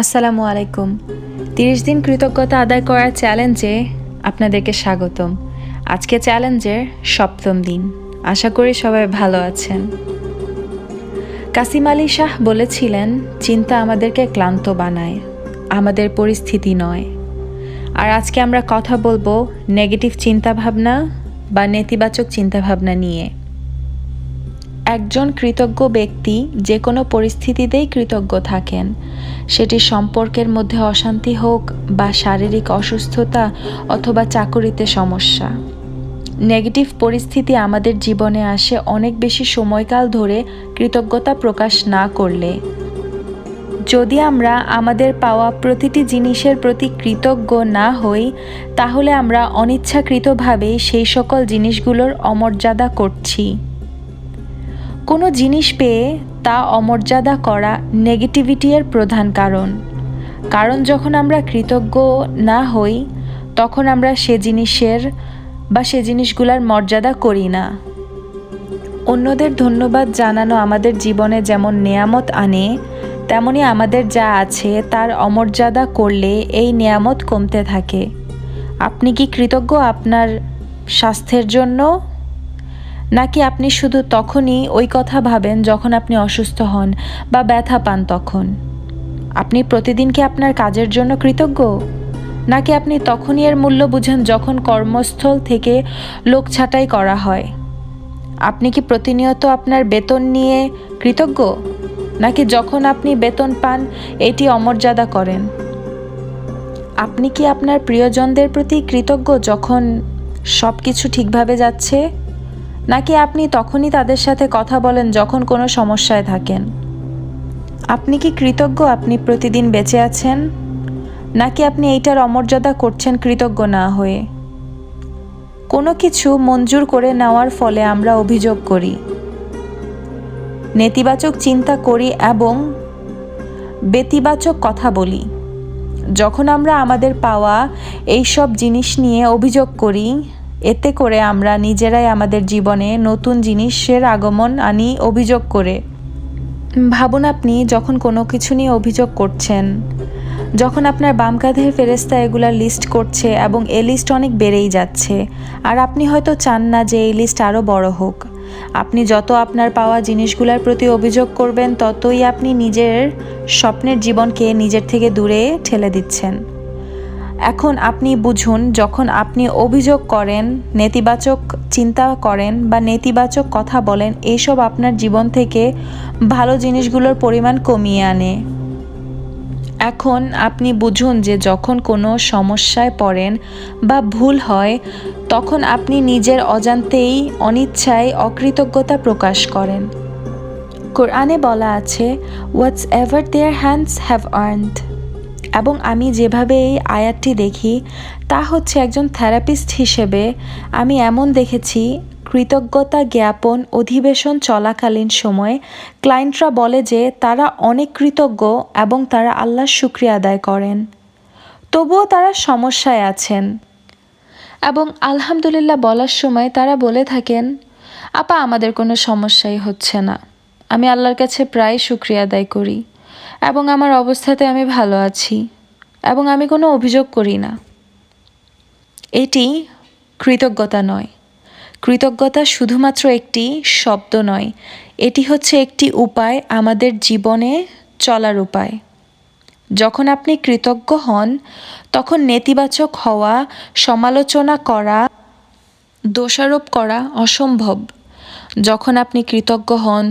আসসালামু আলাইকুম। 30 দিন কৃতজ্ঞতা আদায় করার চ্যালেঞ্জে আপনাদেরকে স্বাগতম। আজকে চ্যালেঞ্জের 7ম দিন। আশা করি সবাই ভালো আছেন। কাসিম আলী শাহ বলেছিলেন, চিন্তা আমাদেরকে ক্লান্ত বানায়, আমাদের পরিস্থিতি নয়। আর আজকে আমরা কথা বলবো নেগেটিভ চিন্তাভাবনা বা নেতিবাচক চিন্তাভাবনা নিয়ে। একজন কৃতজ্ঞ ব্যক্তি যে কোনো পরিস্থিতিতেই কৃতজ্ঞ থাকেন, সেটি সম্পর্কের মধ্যে অশান্তি হোক বা শারীরিক অসুস্থতা অথবা চাকরিতে সমস্যা। নেগেটিভ পরিস্থিতি আমাদের জীবনে আসে অনেক বেশি সময়কাল ধরে কৃতজ্ঞতা প্রকাশ না করলে। যদি আমরা আমাদের পাওয়া প্রতিটি জিনিসের প্রতি কৃতজ্ঞ না হই, তাহলে আমরা অনিচ্ছাকৃতভাবেই সেই সকল জিনিসগুলোর অমর্যাদা করছি। কোনো জিনিস পেয়ে তা অমর্যাদা করা নেগেটিভিটির প্রধান কারণ যখন আমরা কৃতজ্ঞ না হই, তখন আমরা সে জিনিসগুলোর মর্যাদা করি না। অন্যদের ধন্যবাদ জানানো আমাদের জীবনে যেমন নেয়ামত আনে, তেমনি আমাদের যা আছে তার অমর্যাদা করলে এই নেয়ামত কমতে থাকে। আপনি কি কৃতজ্ঞ আপনার স্বাস্থ্যের জন্য? নাকি আপনি শুধু তখনই ওই কথা ভাবেন যখন আপনি অসুস্থ হন বা ব্যথা পান তখন? আপনি প্রতিদিন কি আপনার কাজের জন্য কৃতজ্ঞ? নাকি আপনি তখনই এর মূল্য বুঝেন যখন কর্মস্থল থেকে লোক ছাঁটাই করা হয়? আপনি কি প্রতিনিয়ত আপনার বেতন নিয়ে কৃতজ্ঞ? নাকি যখন আপনি বেতন পান এটি অমর্যাদা করেন? আপনি কি আপনার প্রিয়জনদের প্রতি কৃতজ্ঞ যখন সব কিছু ঠিকভাবে যাচ্ছে? নাকি আপনি তখনই তাদের সাথে কথা বলেন যখন কোনো সমস্যায় থাকেন? আপনি কি কৃতজ্ঞ আপনি প্রতিদিন বেঁচে আছেন? নাকি আপনি এইটার অমর্যাদা করছেন কৃতজ্ঞ না হয়ে? কোনো কিছু মঞ্জুর করে নেওয়ার ফলে আমরা অভিযোগ করি, নেতিবাচক চিন্তা করি এবং বেতিবাচক কথা বলি। যখন আমরা আমাদের পাওয়া এইসব জিনিস নিয়ে অভিযোগ করি, এতে করে আমরা নিজেরাই আমাদের জীবনে নতুন জিনিসের আগমন আনি অভিযোগ করে। ভাবুন, আপনি যখন কোনো কিছু নিয়ে অভিযোগ করছেন, যখন আপনার বাম কাঁধের ফেরেশতা এগুলা লিস্ট করছে এবং এই লিস্ট অনেক বেড়েই যাচ্ছে, আর আপনি হয়তো চান না যে এই লিস্ট আরও বড় হোক। আপনি যত আপনার পাওয়া জিনিসগুলোর প্রতি অভিযোগ করবেন, ততই আপনি নিজের স্বপ্নের জীবনকে নিজের থেকে দূরে ঠেলে দিচ্ছেন। এখন আপনি বুঝুন, যখন আপনি অভিযোগ করেন, নেতিবাচক চিন্তা করেন বা নেতিবাচক কথা বলেন, এইসব আপনার জীবন থেকে ভালো জিনিসগুলোর পরিমাণ কমিয়ে আনে। এখন আপনি বুঝুন যে যখন কোনো সমস্যায় পড়েন বা ভুল হয়, তখন আপনি নিজের অজান্তেই অনিচ্ছায় অকৃতজ্ঞতা প্রকাশ করেন। কোরআনে বলা আছে, whatsoever their hands have earned. এবং আমি যেভাবে এই আয়াতটি দেখি, তা হচ্ছে একজন থেরাপিস্ট হিসেবে আমি এমন দেখেছি, কৃতজ্ঞতা জ্ঞাপন অধিবেশন চলাকালীন সময়ে ক্লায়েন্টরা বলে যে তারা অনেক কৃতজ্ঞ এবং তারা আল্লাহর শুকরিয়া আদায় করেন, তবুও তারা সমস্যায় আছেন। এবং আলহামদুলিল্লাহ বলার সময় তারা বলে থাকেন, আপা আমাদের কোনো সমস্যাই হচ্ছে না, আমি আল্লাহর কাছে প্রায় শুকরিয়া আদায় করি এবং আমার অবস্থাতে আমি ভালো আছি এবং আমি কোনো অভিযোগ করি না। এটি কৃতজ্ঞতা নয়। কৃতজ্ঞতা শুধুমাত্র একটি শব্দ নয়, এটি হচ্ছে একটি উপায়, আমাদের জীবনে চলার উপায়। যখন আপনি কৃতজ্ঞ হন, তখন নেতিবাচক হওয়া, সমালোচনা করা, দোষারোপ করা অসম্ভব। যখন আপনি কৃতজ্ঞ হন,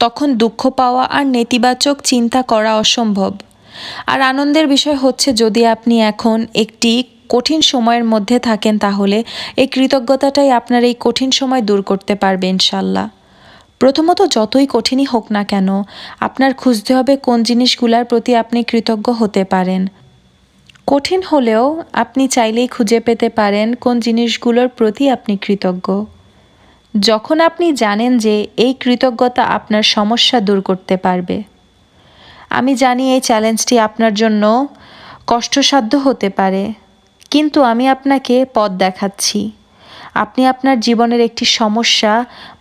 তখন দুঃখ পাওয়া আর নেতিবাচক চিন্তা করা অসম্ভব। আর আনন্দের বিষয় হচ্ছে, যদি আপনি এখন একটি কঠিন সময়ের মধ্যে থাকেন, তাহলে এই কৃতজ্ঞতাটাই আপনার এই কঠিন সময় দূর করতে পারবে ইনশাল্লাহ। প্রথমত, যতই কঠিনই হোক না কেন, আপনার খুঁজতে হবে কোন জিনিসগুলোর প্রতি আপনি কৃতজ্ঞ হতে পারেন। কঠিন হলেও আপনি চাইলেই খুঁজে পেতে পারেন কোন জিনিসগুলোর প্রতি আপনি কৃতজ্ঞ। যখন আপনি জানেন যে এই কৃতজ্ঞতা আপনার সমস্যা দূর করতে পারবে। আমি জানি এই চ্যালেঞ্জটি আপনার জন্য কষ্টসাধ্য হতে পারে, কিন্তু আমি আপনাকে পথ দেখাচ্ছি। আপনি আপনার জীবনের একটি সমস্যা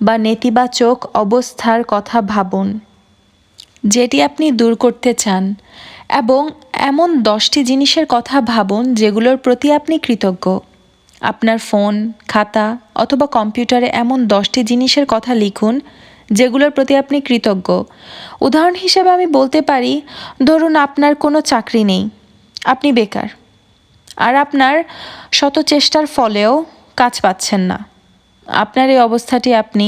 বা নেতিবাচক অবস্থার কথা ভাবুন, যেটি আপনি দূর করতে চান, এবং এমন 10টি জিনিসের কথা ভাবুন যেগুলোর প্রতি আপনি কৃতজ্ঞ। আপনার ফোন, খাতা অথবা কম্পিউটারে এমন 10টি জিনিসের কথা লিখুন যেগুলোর প্রতি আপনি কৃতজ্ঞ। উদাহরণ হিসেবে আমি বলতে পারি, ধরুন আপনার কোনো চাকরি নেই, আপনি বেকার, আর আপনার শত চেষ্টার ফলেও কাজ পাচ্ছেন না। আপনার এই অবস্থাটি আপনি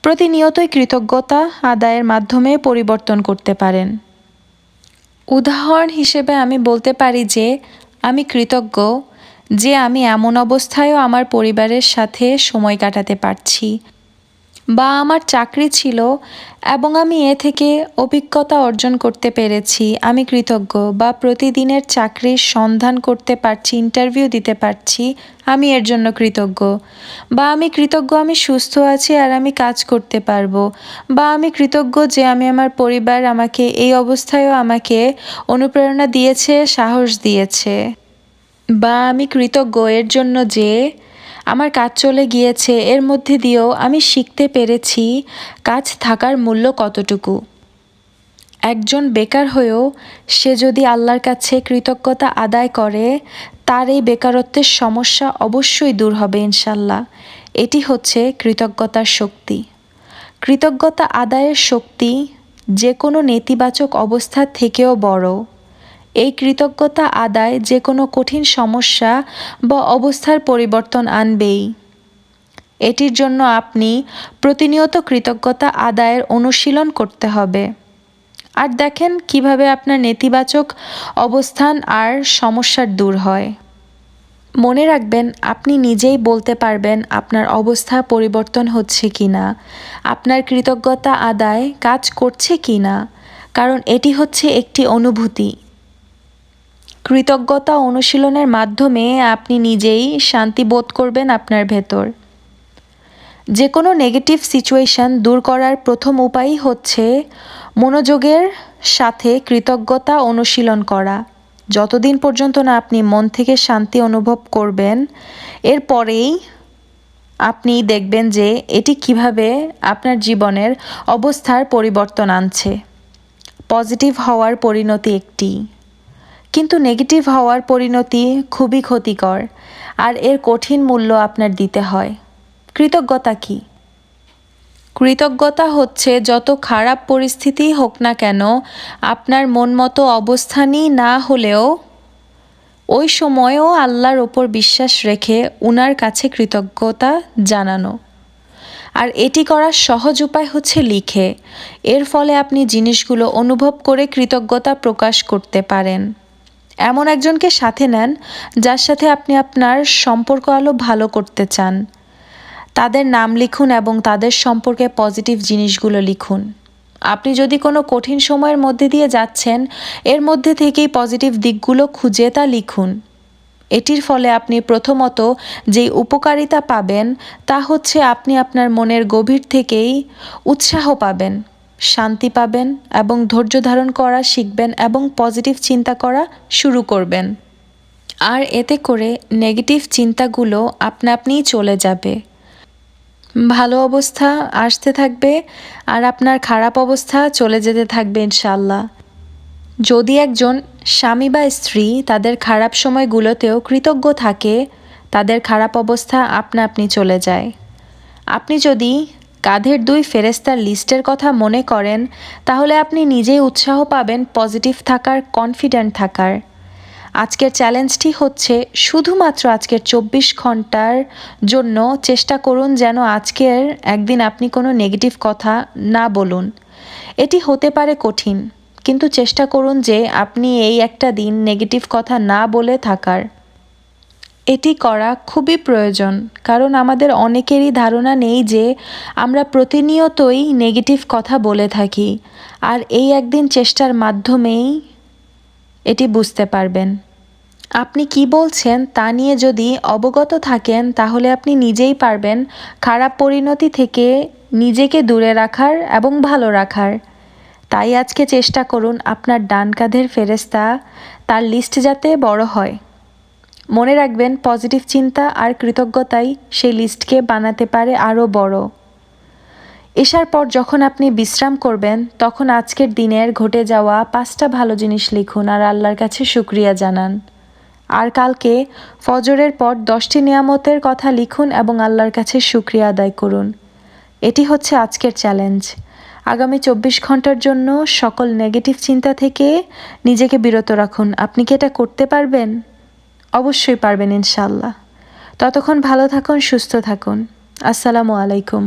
প্রতিনিয়তই কৃতজ্ঞতা আদায়ের মাধ্যমে পরিবর্তন করতে পারেন। উদাহরণ হিসেবে আমি বলতে পারি যে আমি কৃতজ্ঞ যে আমি এমন অবস্থায়ও আমার পরিবারের সাথে সময় কাটাতে পারছি, বা আমার চাকরি ছিল এবং আমি এ থেকে অভিজ্ঞতা অর্জন করতে পেরেছি, আমি কৃতজ্ঞ। বা প্রতিদিনের চাকরির সন্ধান করতে পারছি, ইন্টারভিউ দিতে পারছি, আমি এর জন্য কৃতজ্ঞ। বা আমি কৃতজ্ঞ আমি সুস্থ আছি আর আমি কাজ করতে পারবো। বা আমি কৃতজ্ঞ যে আমি আমার পরিবার আমাকে এই অবস্থায়ও আমাকে অনুপ্রেরণা দিয়েছে, সাহস দিয়েছে। বা আমি কৃতজ্ঞ এর জন্য যে আমার কাজ চলে গিয়েছে, এর মধ্যে দিয়েও আমি শিখতে পেরেছি কাজ থাকার মূল্য কতটুকু। একজন বেকার হয়েও সে যদি আল্লাহর কাছে কৃতজ্ঞতা আদায় করে, তার এই বেকারত্বের সমস্যা অবশ্যই দূর হবে ইনশাল্লাহ। এটি হচ্ছে কৃতজ্ঞতার শক্তি। কৃতজ্ঞতা আদায়ের শক্তি যে কোনো নেতিবাচক অবস্থা থেকেও বড়। এই কৃতজ্ঞতা আদায় যে কোনো কঠিন সমস্যা বা অবস্থার পরিবর্তন আনবেই। এটির জন্য আপনি প্রতিনিয়ত কৃতজ্ঞতা আদায়ের অনুশীলন করতে হবে। আর দেখেন কিভাবে আপনার নেতিবাচক অবস্থান আর সমস্যার দূর হয়। মনে রাখবেন, আপনি নিজেই বলতে পারবেন আপনার অবস্থা পরিবর্তন হচ্ছে কিনা, আপনার কৃতজ্ঞতা আদায় কাজ করছে কিনা, কারণ এটি হচ্ছে একটি অনুভূতি। কৃতজ্ঞতা অনুশীলনের মাধ্যমে আপনি নিজেই শান্তি বোধ করবেন আপনার ভেতর। যে কোনো নেগেটিভ সিচুয়েশন দূর করার প্রথম উপায়ই হচ্ছে মনোযোগের সাথে কৃতজ্ঞতা অনুশীলন করা। যতদিন পর্যন্ত না আপনি মন থেকে শান্তি অনুভব করবেন, এরপরেই আপনি দেখবেন যে এটি কিভাবে আপনার জীবনের অবস্থার পরিবর্তন আনছে। পজিটিভ হওয়ার পরিণতি একটি, কিন্তু নেগেটিভ হওয়ার পরিণতি খুবই ক্ষতিকর, আর এর কঠিন মূল্য আপনার দিতে হয়। কৃতজ্ঞতা কি? কৃতজ্ঞতা হচ্ছে যত খারাপ পরিস্থিতি হোক না কেন, আপনার মন মতো অবস্থানই না হলেও ওই সময়ও আল্লাহর ওপর বিশ্বাস রেখে উনার কাছে কৃতজ্ঞতা জানানো। আর এটি করার সহজ উপায় হচ্ছে লিখে। এর ফলে আপনি জিনিসগুলো অনুভব করে কৃতজ্ঞতা প্রকাশ করতে পারেন। এমন একজনকে সাথে নেন যার সাথে আপনি আপনার সম্পর্ক আরও ভালো করতে চান। তাদের নাম লিখুন এবং তাদের সম্পর্কে পজিটিভ জিনিসগুলো লিখুন। আপনি যদি কোনো কঠিন সময়ের মধ্যে দিয়ে যাচ্ছেন, এর মধ্যে থেকেই পজিটিভ দিকগুলো খুঁজে তা লিখুন। এটির ফলে আপনি প্রথমত যেই উপকারিতা পাবেন তা হচ্ছে আপনি আপনার মনের গভীর থেকেই উৎসাহ পাবেন, শান্তি পাবেন এবং ধৈর্য ধারণ করা শিখবেন এবং পজিটিভ চিন্তা করা শুরু করবেন। আর এতে করে নেগেটিভ চিন্তাগুলো আপনা আপনিই চলে যাবে। ভালো অবস্থা আসতে থাকবে আর আপনার খারাপ অবস্থা চলে যেতে থাকবে ইনশাআল্লাহ। যদি একজন স্বামী বা স্ত্রী তাদের খারাপ সময়গুলোতেও কৃতজ্ঞ থাকে, তাদের খারাপ অবস্থা আপনা আপনি চলে যায়। আপনি যদি কাঁধের 2 ফেরেশতার লিস্টের কথা মনে করেন, তাহলে আপনি নিজেই উৎসাহ পাবেন পজিটিভ থাকার, কনফিডেন্ট থাকার। আজকের চ্যালেঞ্জটি হচ্ছে শুধুমাত্র আজকের 24 ঘন্টার জন্য চেষ্টা করুন যেন আজকের একদিন আপনি কোনো নেগেটিভ কথা না বলুন। এটি হতে পারে কঠিন, কিন্তু চেষ্টা করুন যে আপনি এই একটা দিন নেগেটিভ কথা না বলে থাকার। এটি করা খুবই প্রয়োজন, কারণ আমাদের অনেকেরই ধারণা নেই যে আমরা প্রতিনিয়তই নেগেটিভ কথা বলে থাকি, আর এই একদিন চেষ্টার মাধ্যমেই এটি বুঝতে পারবেন। আপনি কি বলছেন তা নিয়ে যদি অবগত থাকেন, তাহলে আপনি নিজেই পারবেন খারাপ পরিণতি থেকে নিজেকে দূরে রাখার এবং ভালো রাখার। তাই আজকে চেষ্টা করুন আপনার ডান কাঁধের ফেরেশতা তার লিস্ট যাতে বড় হয়। মনে রাখবেন, পজিটিভ চিন্তা আর কৃতজ্ঞতাই সেই লিস্টকে বানাতে পারে আরও বড়। এশার পর যখন আপনি বিশ্রাম করবেন তখন আজকের দিনের ঘটে যাওয়া 5টা ভালো জিনিস লিখুন আর আল্লাহর কাছে শুকরিয়া জানান। আর কালকে ফজরের পর 10টি নিয়ামতের কথা লিখুন এবং আল্লাহর কাছে শুকরিয়া আদায় করুন। এটি হচ্ছে আজকের চ্যালেঞ্জ। আগামী 24 ঘন্টার জন্য সকল নেগেটিভ চিন্তা থেকে নিজেকে বিরত রাখুন। আপনি কি এটা করতে পারবেন? অবশ্যই পারবেন ইনশাআল্লাহ। ততক্ষণ ভালো থাকুন, সুস্থ থাকুন। আসসালামু আলাইকুম।